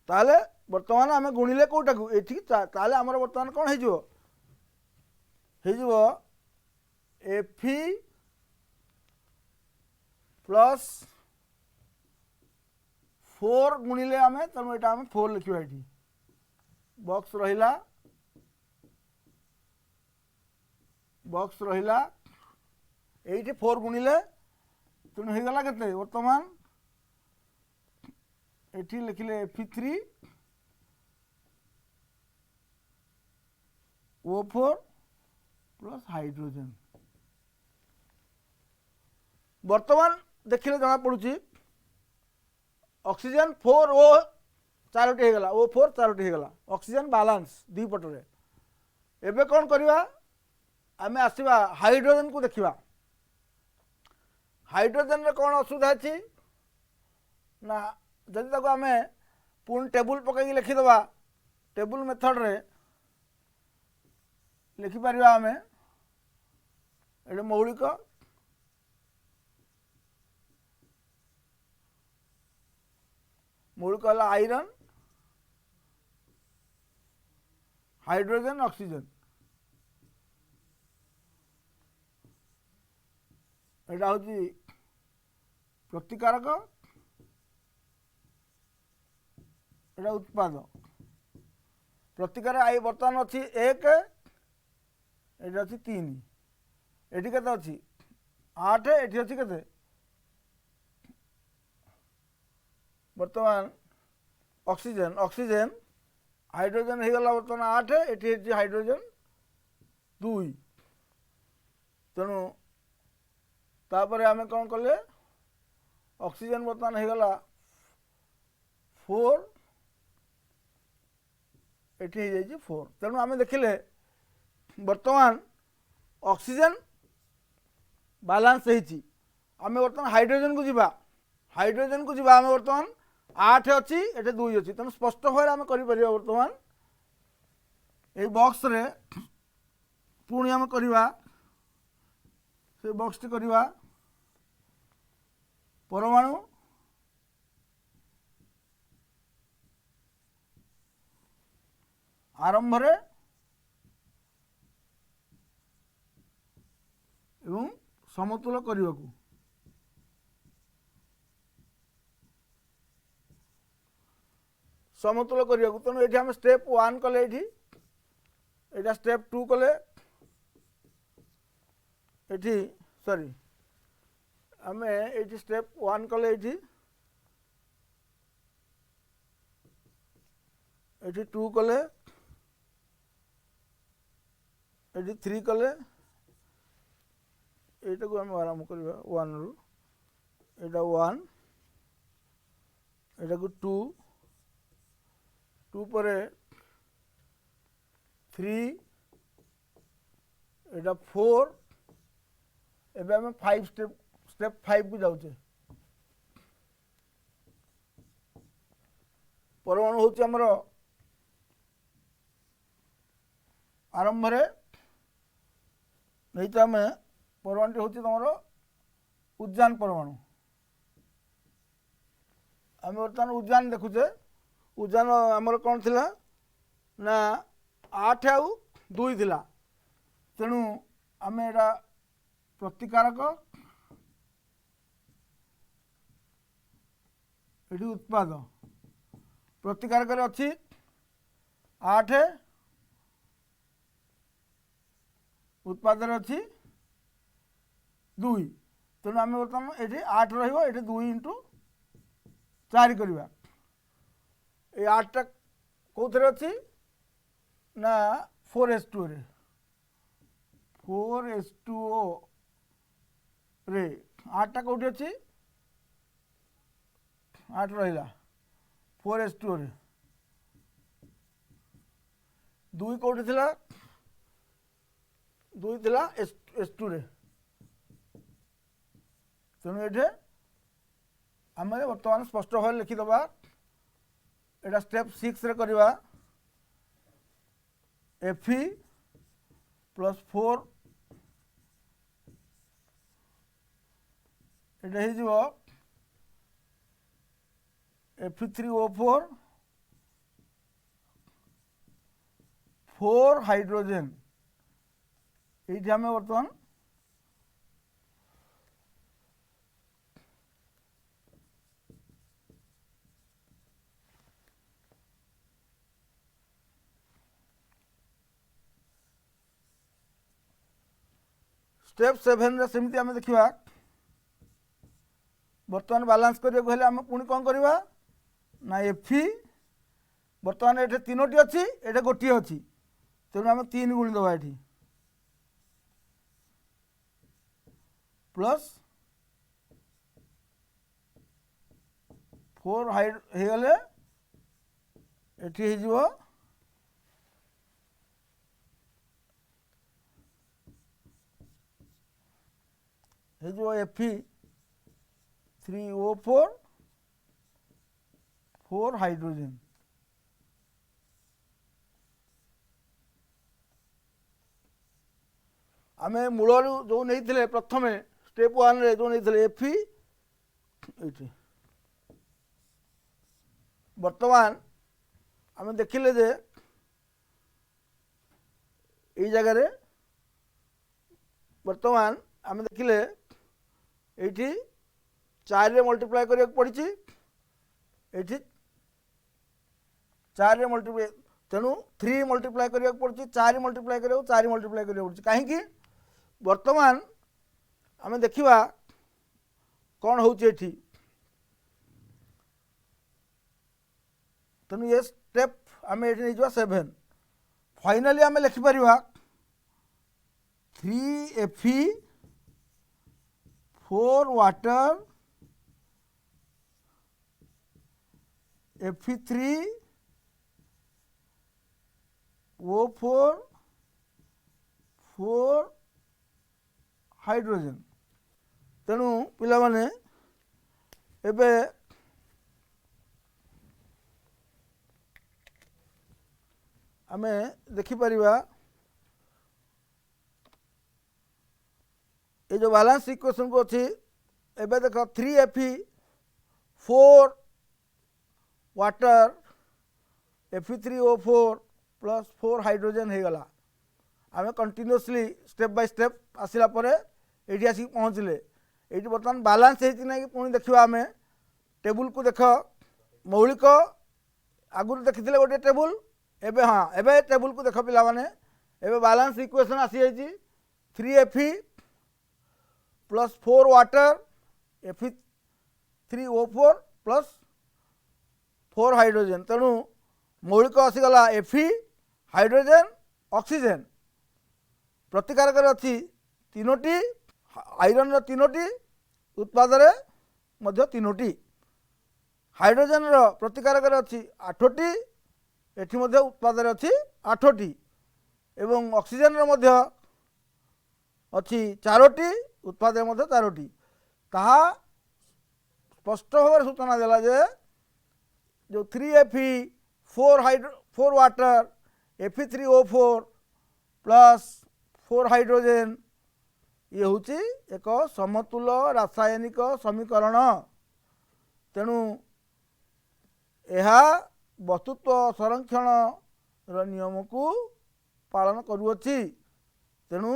ताले बर्तमान आम गुणिले कौटा को ये ताले आमर बर्तमान कौन हो Fe प्लस 4 गुणिले आम तेणु यहाँ आम 4 लिखा ये बॉक्स रहा बॉक्स रहिला एठी 4 गुणिले तेणु हो गला केते वर्तमान एठी लिखिले Fe3 O4 प्लस हाइड्रोजन। वर्तमान देखिले जना पड़ुची ऑक्सीजन 4O 4टी हो गला O4 4टी हो गला ऑक्सीजन बैलेंस दी पटरे। एबे कौन करवा आमे आसीबा हाइड्रोजन को देखिबा। हाइड्रोजन रे कौन असुविधा अछि ना जदि ताको आमे पुन टेबुल पकई लिखिदबा टेबुल मेथड रे लिखि परिबा आमे एडे मौलिक है आयरन हाइड्रोजन ऑक्सीजन एटा होची प्रतिकारक एटा उत्पाद। प्रतिकार आई बर्तमान अच्छी 1 एटा अच्छी 3 एटी केते अच्छी 8 एटी अच्छी केते बर्तमान ऑक्सीजन ऑक्सीजन हाइड्रोजन हो गला बर्तमान 8 एटी है हाइड्रोजन 2 तेणु तापर आमे कौन कले ऑक्सीजन बर्तमान हो गला 4 एटी हो जाइए 4 तेणु आमे देखिले बर्तमान ऑक्सीजन बैलेंस होइछि। आमे बर्तमान हाइड्रोजन को जीवा आमे बर्तमान 8 अच्छी एटे 2 अच्छी तेणु स्पष्ट भाव आम कर बर्तमान ये बॉक्स रे पुणी आम करवा से बॉक्स टी करवा परमाणु आरंभ रे एवं समतुल करने को समतुल करने को तेणु ये स्टेप 1 कले ये स्टेप 2 कले ये सॉरी आमे ये स्टेप 1 कले ये 2 कले ये 3 कले এইটা को आम आरम्भ करवा 1 रु एटा 1 एटा को 2 2 पर 3 एटा 4 एबे आम 5 स्टेप 5 को जाऊे परमाणु हूँ आमर आरंभ रे नहीं तो आम परमाणु हूँ तुम उद्यान परमाणु आम बर्तमान उद्यान देखुचे उद्यान आमर कौन थिला ना 8 आउ 2 थिला तेणु आम एटा प्रतिकारक ये उत्पाद प्रतिकारक अच्छी 8 उत्पाद अच्छी 2 तेणु आम बर्तमान ये 8 रे 2 इंटू 4 करवा ये 8टा कौन अच्छी ना 4s2 रे 4s2o रे 8टा कौटी अच्छी 8 रहा 4s2 रे 2 कौटी थिला 2 थिला s2 रे तेणु ये आम बर्तमान स्पष्ट भाव लिखिदबा एटा स्टेप 6 रे करवा Fe प्लस 4 एटा हो Fe3O4 4 हाइड्रोजन ये आम बर्तमान स्टेप 7 रे सेमती आम देखा बर्तमान बालांस करने हेल्ले आम पुणी कौन करवा ना एफी बर्तमान ये तीनोटी अच्छी ये गोटे अच्छी तेणु आम 3 गुणी दबा ये प्लस 4 हाइड होगले ये हो एफी 3O4 4 हाइड्रोजन आम मूल जो नहीं प्रथम स्टेप 1 रे जो नहीं एफी ये वर्तमान आम देखिले जे ये जगह वर्तमान आम देखिले ये 4 रे मल्टीप्लाई करने पड़ी ये 4 रे मल्टीप्लाई तेणु 3 मल्टीप्लाई करने पड़ी 4 मल्टीप्लाई करा 4 मल्टीप्लाई करने पड़ी कहीं वर्तमान आम देखा कौन हो तेणु ये स्टेप आम ये नहीं 7 फाइनाली आम लिखिपर 3Fe 4 वाटर Fe3O4 4 हाइड्रोजन तेणु पिला माने एबे आमे देखिपर ये जो बैलेंस इक्वेशन को अच्छी एबे देख 3Fe 4 water Fe3O4 plus 4 hydrogen हो गला आम कंटिन्यूअसली स्टेप बाय स्टेप आसला ये आसिक पहुँचले ये बर्तमान बालांस होना कि पुणी देखा आम टेबुल को देख मौलिक आगुरी देखी गोटे टेबुल एबे हाँ एबे टेबुल को देख पिला माने एबे बैलेंस इक्वेशन आसी जाइए 3Fe plus 4 water Fe3O4 plus 4 hydrogen तेणु मौलिक आसीगला Fe हाइड्रोजन ऑक्सीजन प्रतिकारक अच्छी 3टी आयरन 3टी उत्पाद मध्य 3टी हाइड्रोजन प्रतिकारक अच्छी 8टी एठी मध्य उत्पाद अच्छी 8टी एवं ऑक्सीजन मध्य अच्छी 4टी उत्पाद मध्य 4टी ताहा स्पष्ट भाव सूचना देला जे जो 3Fe 4 water Fe3O4 plus 4 hydrogen ये हूँ एक समतुल रासायनिक समीकरण तेणु यह वस्तुत्व संरक्षण नियम को पालन करुअछि तेणु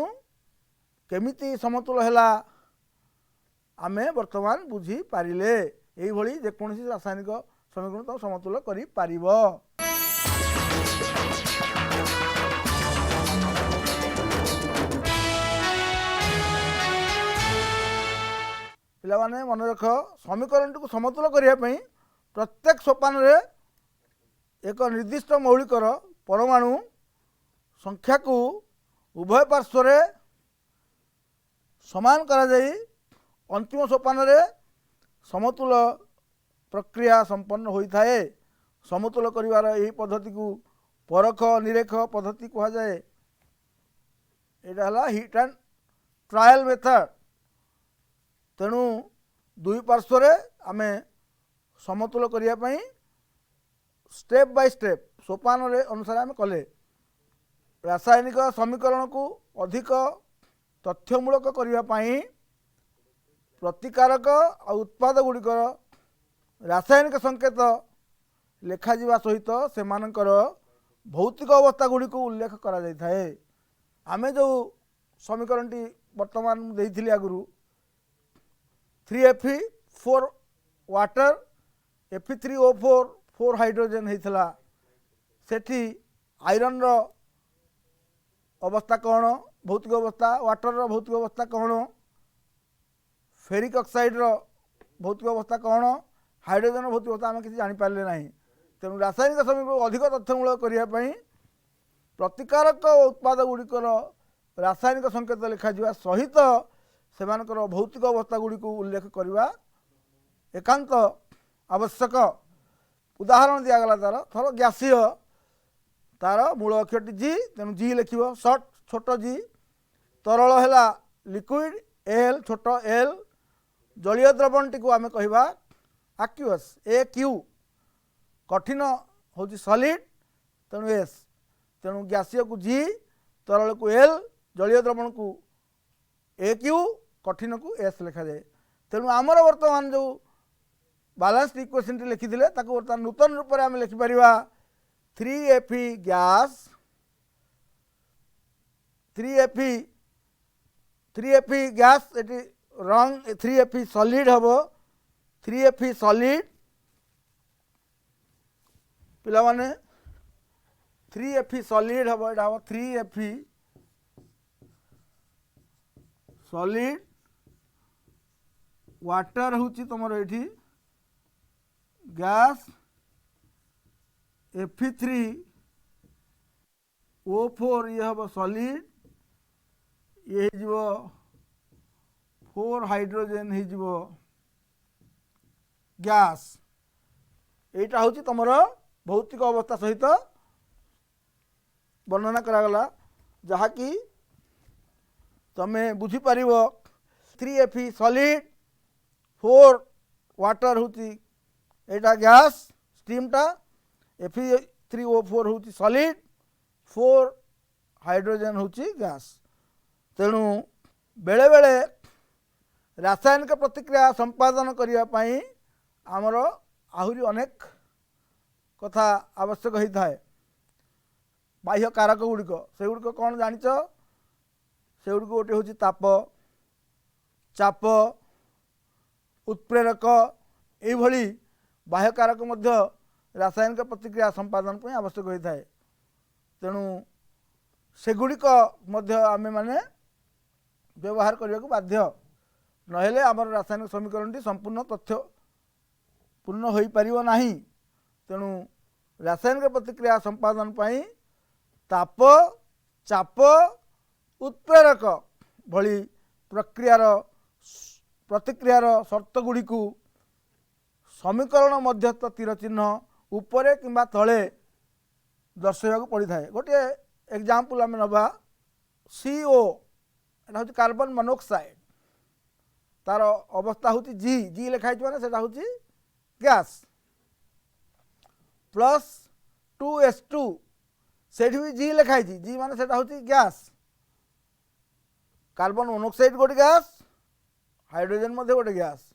केमिति समतुल है आमे वर्तमान बुझी पारिले एई भली जेकोसी रासायनिक समीकरण तो समतुल करि पारिबो। पिला माने मन रख समीकरण को समतुल करने प्रत्येक सोपान रे एक निर्दिष्ट मौलिकर परमाणु संख्या को उभय पार्श्व रे समान करा जाई अंतिम सोपान रे समतुल प्रक्रिया संपन्न होता है। समतुल करिवार यही पद्धति को परख निरेख पद्धति कहा जाए। एटा हला हिट एंड ट्रायल मेथड तेणु दुई पार्श्व रे आमे समतुल करने स्टेप बाय स्टेप सोपान रे अनुसार आम कले रासायनिक समीकरण को अधिक तथ्यमूलक करने प्रतिकारक और उत्पाद गुड़िकर रासायनिक संकेत लेखा जीवा सहित सेमानकर भौतिक अवस्था गुड़ी को उल्लेख करा जाय थाए। आमे जो समीकरण टी वर्तमान देइथिली आगुरु 3Fe 4 वाटर Fe3O4 4 हाइड्रोजन होता सेठी आयरन रो अवस्था कौन भौतिक अवस्था, वाटर भौतिक अवस्था कौन, फेरिक ऑक्साइड भौतिक अवस्था कौन, हाइड्रोजन भौतिक अवस्था आम किसी जापारे ना। तेणु रासायनिक समीकरण को अधिक तथ्यमूलक करने प्रतिकारक उत्पाद गुड़िकर रासायनिक संकेत लिखा सहित से भौतिक अवस्था गुड़ी उल्लेख करने एकांत आवश्यक। उदाहरण दिगला तार थर गैसीय तार मूल अक्षर जी, तेणु जी लिख सर्ट छोट जी, तरल है लिक्विड एल छोट एल, जलीय द्रवण टी आम कह आक्यूअस ए क्यू, कठिन हूँ सॉलिड तेणु एस, तेणु गैसीय को जी, तरल को एल, जलीय द्रवण को ए क्यू, कठिन को एस लिखा जाए। तेणु आमर वर्तमान जो बैलेंस इक्वेशन टी लिखिले बर्तमान नूतन रूप में आम लिखिपर 3Fe गैस 3Fe गैस ये रंग 3Fe सॉलिड हम 3Fe सॉलिड पिला माने 3Fe सॉलिड हम यहाँ हम 3Fe सॉलिड वाटर हूँ तुम ये गैस Fe3O4 ये हम सॉलिड ये 4 हाइड्रोजन हो गैस। यहाँ हूँ तुम भौतिक अवस्था सहित वर्णना करागला जहाँकि तमें बुझीपर 3Fe सॉलिड 4 वाटर हूँ यहाँ गैस स्टीमटा, Fe3O4 हूँ सॉलिड 4 हाइड्रोजन हूँ गैस। तेणु बेले बेले रासायनिक प्रतिक्रिया संपादन करने आमर आहरी अनेक कथा आवश्यक होता है। बाह्य कारक गुड़िक से गुड़िक कौन जानिच, से गुड़िक गोटे हूँ ताप, चाप, उत्प्रेरक यही बाह्य कारक मध्य रासायनिक प्रतिक्रिया संपादन पर आवश्यक होता है। तेणु सेगुड़िक आम मैंने व्यवहार करने को बाध्य, नहेले आमर रासायनिक समीकरण टी संपूर्ण तथ्य पूर्ण हो पार ना। तेणु रासायनिक प्रतिक्रिया संपादन पर ताप, चाप, उत्प्रेरक भली प्रतिक्रियार शर्त गुड़ी को समीकरण मध्यस्थ तीर चिन्ह उपरे किंबा तले दर्शाइवाक पड़ता है। गोटे एग्जाम्पल आम नवा CO हूँ कार्बन मोनोक्साइड, तार अवस्था हूँ जी, जी लिखाई मैंने से हूँ गैस प्लस 2S2 से भी जी लिखाई, जी माने से हूँ गैस। कार्बन मोनोक्साइड गोटे गैस, हाइड्रोजन मध्य गोटे गैस,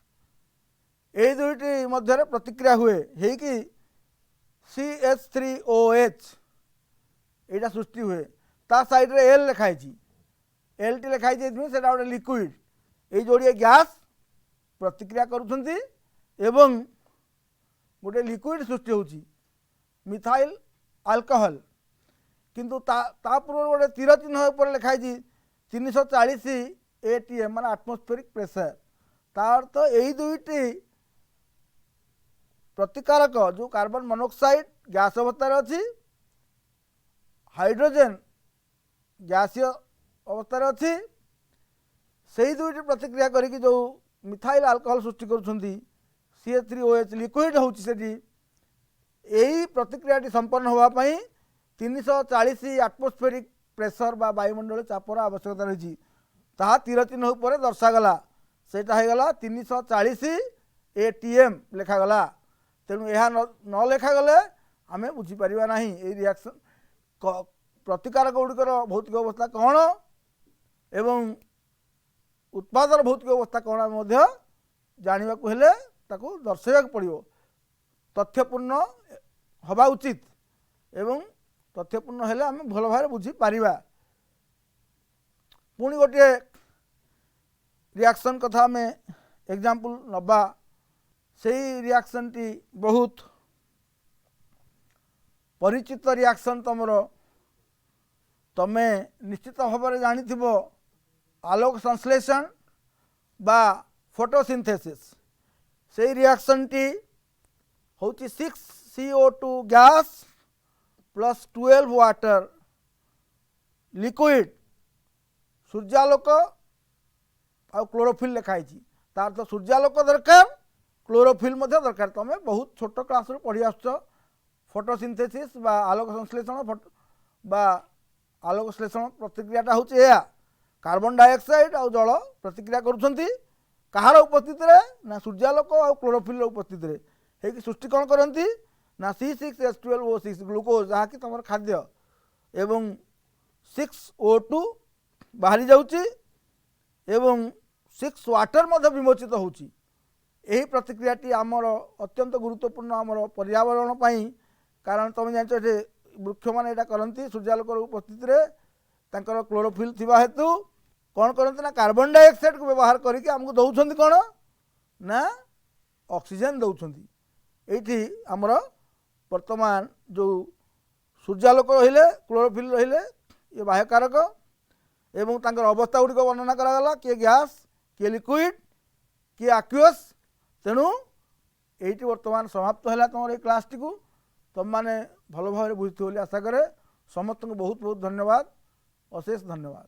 ये दुईटी मध्य प्रतिक्रिया हुए कि CH3OH यहाँ सृष्टि हुए। ता साइड रे एल लिखाई, एल टी लिखाई से गोटे लिक्विड, ये जोड़े गैस प्रतिक्रिया करुँच एवं गोटे लिक्विड सृष्टि होची मिथाइल अल्कोहल, किंतु ता पूर्व गोटे तीर चिन्ह पर लिखाई 340 ATM मान एटमॉस्फेरिक प्रेशर। तार तो यही दुईटी प्रतिकारक जो कार्बन मोनोक्साइड गैस अवस्था अच्छी, हाइड्रोजन गैसीय अवस्था अच्छी, से दुईटी प्रतिक्रिया करी जो मिथाइल अल्कोहल सृष्टि करुँच CH3OH लिक्विड हूँ यही प्रतिक्रियाटी संपन्न होगापाई 340 एटमॉस्फेरिक प्रेशर बा वायुमंडल चापर आवश्यकता रही। ताहा तीर चिन्ह पर दर्शागला सेटा होगला 340 ATM लिखागला। तेणु यह न लिखागले आम बुझीपर ना ये रिएक्शन प्रतिकारक गुड़िकर भौतिक अवस्था कौन एवं उत्पादन भौतिक अवस्था कौन आम जानवा हेले ताकू दर्शाइवाक पड़ो, तथ्यपूर्ण हवा उचित एवं तथ्यपूर्ण हेले आम भल भाव बुझी पारिबा। पुणी गोटे रिएक्शन कथा आम एग्जाम्पल नबा, से रिएक्शन टी बहुत परिचित रिएक्शन तुमर तमे निश्चित भाव में जानी आलोक संश्लेषण बा फोटोसिंथेसिस से रिएक्शन टी हूँ 6CO2 gas plus 12 water liquid सूर्यालोक आ क्लोरोफिल लिखाई तार तो सूर्यालोक दरकार क्लोरोफिल दरकार तुम बहुत छोट क्लास पढ़ी आस फोटोसिंथेसिस बा आलोक संश्लेषण बा आलोक संश्लेषण प्रतिक्रियाटा हूँ कार्बन डाइऑक्साइड और जल प्रतिक्रिया करुँच कहार उपस्थित ना सूर्यालोक और क्लोरोफिल उपस्थित है सृष्टि कौन करती ना C6H12O6 ग्लूकोज जहाँकि तुम खाद्य एवं 6O2 बाहरी जाऊँगी एवं 6 वाटर विमोचित होची। यही प्रतिक्रियाटी आमर अत्यंत गुरुत्वपूर्ण आमर पर्यावरण पाई कारण तुम जान वृक्ष मैंने यहाँ करती सूर्यालोक उपस्थित क्लोरोफिल थिबा हेतु कौन करते ना कार्बन डाइऑक्साइड को व्यवहार करके आमको दौरान कौन ना ऑक्सीजन दौरान ये आमर वर्तमान जो सूर्यालोक रहिले क्लोरोफिल रहिले ये बाह्यकारक एवं तांकर अवस्था गुड़िक वर्णना करागला किए गैस किए लिक्विड किए आक्यूअस तेणु ये वर्तमान समाप्त है तुम ये क्लास टी को तुम मैंने भल भाव बुझी आशा करे समस्त को बहुत बहुत धन्यवाद अशेष धन्यवाद।